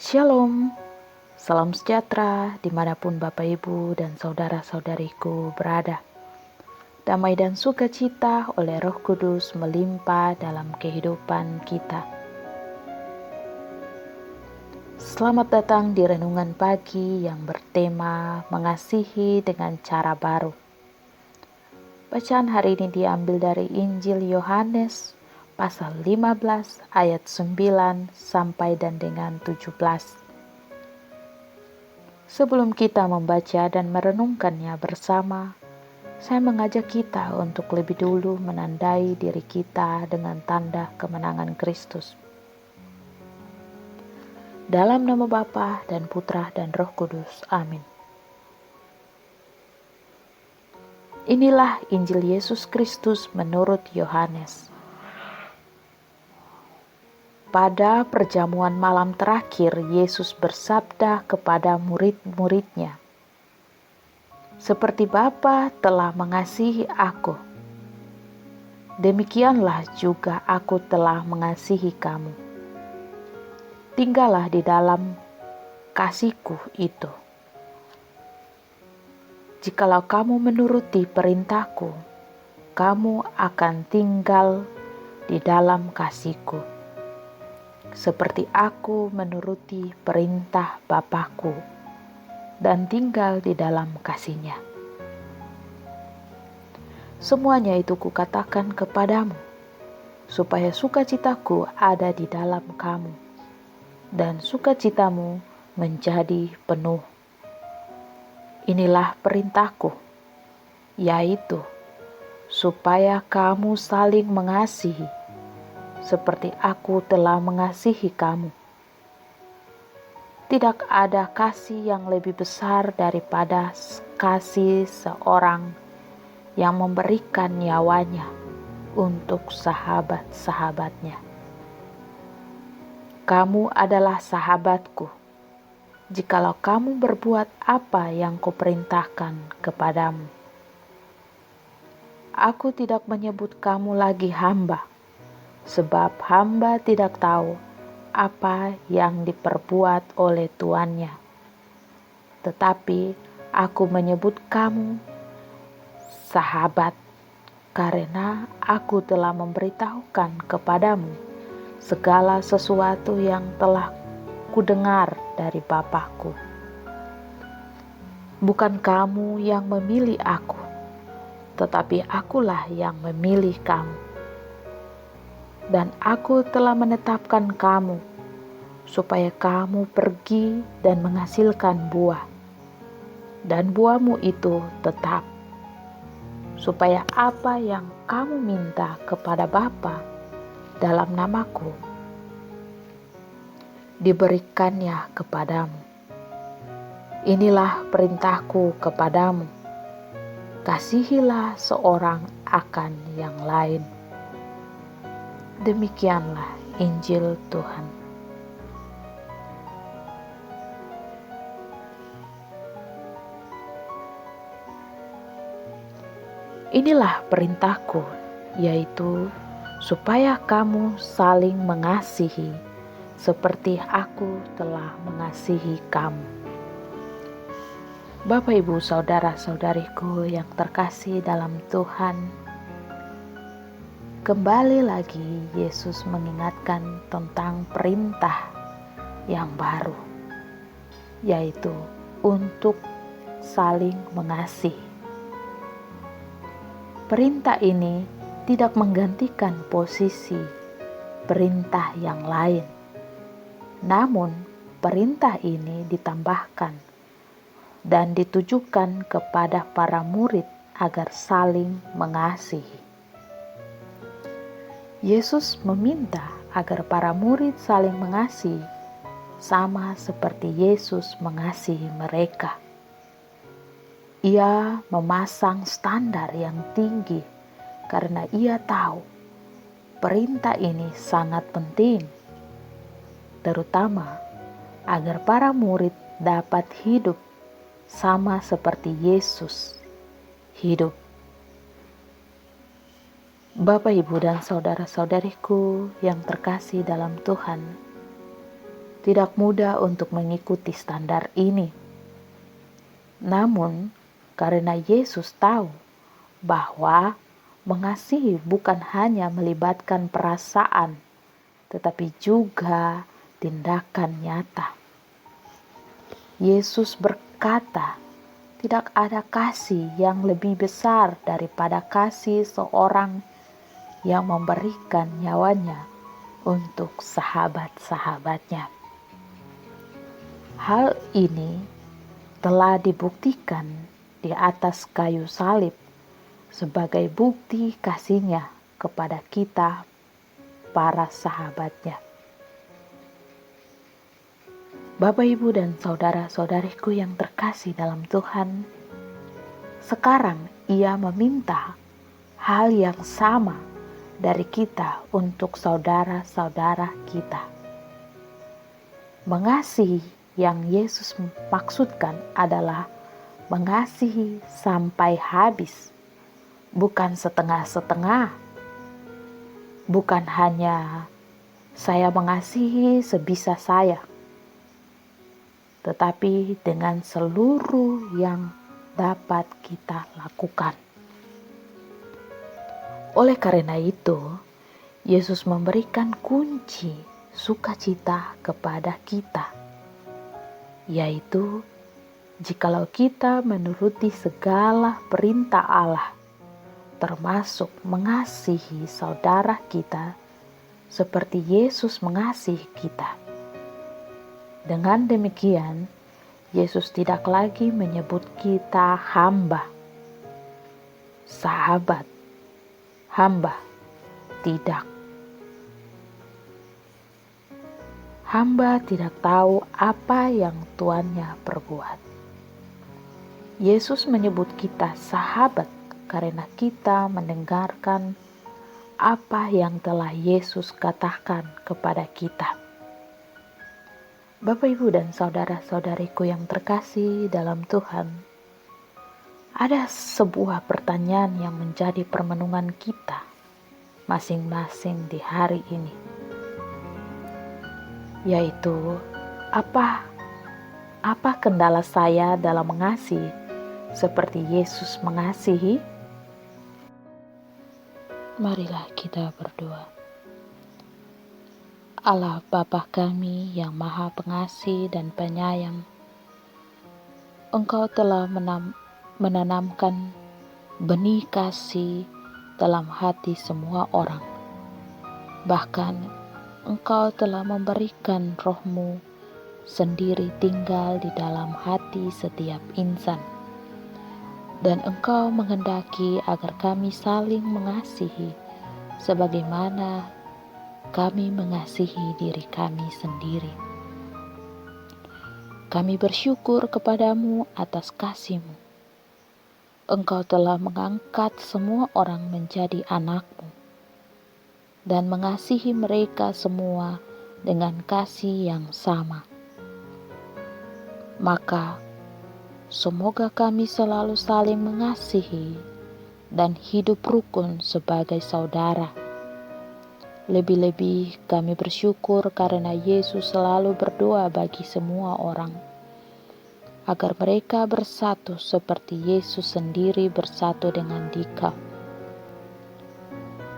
Shalom, salam sejahtera dimanapun Bapak Ibu dan saudara-saudariku berada. Damai dan sukacita oleh Roh Kudus melimpah dalam kehidupan kita. Selamat datang di renungan pagi yang bertema mengasihi dengan cara baru. Bacaan hari ini diambil dari Injil Yohanes pasal 15 ayat 9 sampai dan dengan 17. Sebelum kita membaca dan merenungkannya bersama, saya mengajak kita untuk lebih dulu menandai diri kita dengan tanda kemenangan Kristus. Dalam nama Bapa dan Putra dan Roh Kudus. Amin. Inilah Injil Yesus Kristus menurut Yohanes. Pada perjamuan malam terakhir, Yesus bersabda kepada murid-muridnya, "Seperti Bapa telah mengasihi aku, demikianlah juga aku telah mengasihi kamu. Tinggallah di dalam kasihku itu. Jikalau kamu menuruti perintahku, kamu akan tinggal di dalam kasihku, seperti aku menuruti perintah Bapa-Ku dan tinggal di dalam kasih-Nya. Semuanya itu kukatakan kepadamu, supaya sukacitaku ada di dalam kamu, dan sukacitamu menjadi penuh. Inilah perintahku, yaitu supaya kamu saling mengasihi, seperti aku telah mengasihi kamu. Tidak ada kasih yang lebih besar daripada kasih seorang yang memberikan nyawanya untuk sahabat-sahabatnya. Kamu adalah sahabatku, jikalau kamu berbuat apa yang kuperintahkan kepadamu. Aku tidak menyebut kamu lagi hamba, sebab hamba tidak tahu apa yang diperbuat oleh tuannya. Tetapi aku menyebut kamu sahabat, karena aku telah memberitahukan kepadamu segala sesuatu yang telah kudengar dari Bapa-Ku. Bukan kamu yang memilih aku, tetapi akulah yang memilih kamu. Dan aku telah menetapkan kamu, supaya kamu pergi dan menghasilkan buah, dan buahmu itu tetap, supaya apa yang kamu minta kepada Bapa dalam namaku, diberikannya kepadamu. Inilah perintahku kepadamu, kasihilah seorang akan yang lain." Demikianlah Injil Tuhan. Inilah perintahku, yaitu supaya kamu saling mengasihi, seperti aku telah mengasihi kamu. Bapak, Ibu, saudara-saudariku yang terkasih dalam Tuhan, kembali lagi Yesus mengingatkan tentang perintah yang baru, yaitu untuk saling mengasihi. Perintah ini tidak menggantikan posisi perintah yang lain, namun perintah ini ditambahkan dan ditujukan kepada para murid agar saling mengasihi. Yesus meminta agar para murid saling mengasihi, sama seperti Yesus mengasihi mereka. Ia memasang standar yang tinggi karena ia tahu perintah ini sangat penting, terutama agar para murid dapat hidup sama seperti Yesus hidup. Bapak, Ibu, dan saudara-saudariku yang terkasih dalam Tuhan, Tidak mudah untuk mengikuti standar ini. Namun, karena Yesus tahu bahwa mengasihi bukan hanya melibatkan perasaan, tetapi juga tindakan nyata. Yesus berkata, tidak ada kasih yang lebih besar daripada kasih seorang yang memberikan nyawanya untuk sahabat-sahabatnya. Hal ini telah dibuktikan di atas kayu salib sebagai bukti kasihnya kepada kita, para sahabatnya. Bapak, Ibu, dan saudara-saudariku yang terkasih dalam Tuhan, sekarang Ia meminta hal yang sama dari kita untuk saudara-saudara kita. Mengasihi yang Yesus maksudkan adalah mengasihi sampai habis, bukan setengah-setengah, bukan hanya saya mengasihi sebisa saya, tetapi dengan seluruh yang dapat kita lakukan. Oleh karena itu, Yesus memberikan kunci sukacita kepada kita, yaitu jikalau kita menuruti segala perintah Allah, termasuk mengasihi saudara kita seperti Yesus mengasihi kita. Dengan demikian, Yesus tidak lagi menyebut kita hamba, sahabat, hamba, tidak. Hamba tidak tahu apa yang tuannya perbuat. Yesus menyebut kita sahabat karena kita mendengarkan apa yang telah Yesus katakan kepada kita. Bapak, Ibu, dan saudara-saudariku yang terkasih dalam Tuhan, ada sebuah pertanyaan yang menjadi permenungan kita masing-masing di hari ini, yaitu apa kendala saya dalam mengasihi seperti Yesus mengasihi? Marilah kita berdoa. Allah Bapa kami yang Maha Pengasih dan Penyayang, Engkau telah menanamkan benih kasih dalam hati semua orang. Bahkan Engkau telah memberikan Roh-Mu sendiri tinggal di dalam hati setiap insan. Dan Engkau menghendaki agar kami saling mengasihi sebagaimana kami mengasihi diri kami sendiri. Kami bersyukur kepadamu atas kasih-Mu. Engkau telah mengangkat semua orang menjadi anak-Mu dan mengasihi mereka semua dengan kasih yang sama. Maka, semoga kami selalu saling mengasihi dan hidup rukun sebagai saudara. Lebih-lebih kami bersyukur karena Yesus selalu berdoa bagi semua orang, agar mereka bersatu seperti Yesus sendiri bersatu dengan Dikau.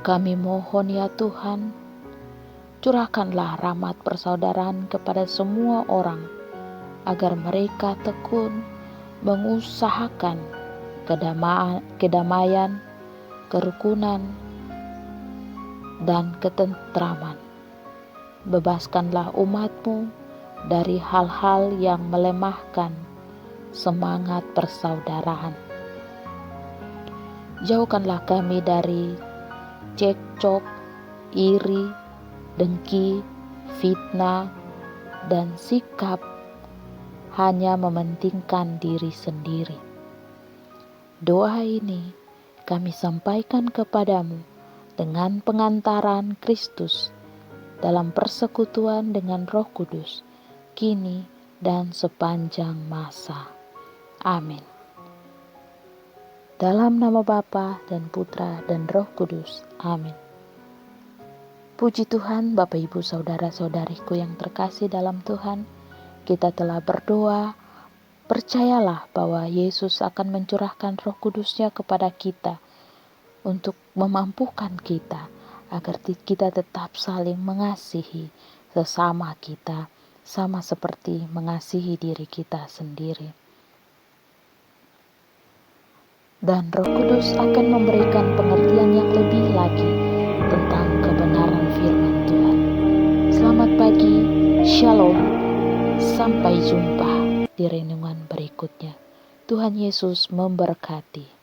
Kami mohon ya Tuhan, curahkanlah rahmat persaudaraan kepada semua orang, agar mereka tekun mengusahakan kedamaian, kerukunan, dan ketentraman. Bebaskanlah umat-Mu dari hal-hal yang melemahkan semangat persaudaraan. Jauhkanlah kami dari cekcok, iri, dengki, fitnah, dan sikap hanya mementingkan diri sendiri. Doa ini kami sampaikan kepadamu dengan pengantaran Kristus dalam persekutuan dengan Roh Kudus, kini dan sepanjang masa. Amin. Dalam nama Bapa dan Putra dan Roh Kudus. Amin. Puji Tuhan, Bapak Ibu Saudara-saudariku yang terkasih dalam Tuhan, kita telah berdoa. Percayalah bahwa Yesus akan mencurahkan Roh Kudus-Nya kepada kita untuk memampukan kita agar kita tetap saling mengasihi sesama kita, sama seperti mengasihi diri kita sendiri. Dan Roh Kudus akan memberikan pengertian yang lebih lagi tentang kebenaran firman Tuhan. Selamat pagi, Shalom, sampai jumpa di renungan berikutnya. Tuhan Yesus memberkati.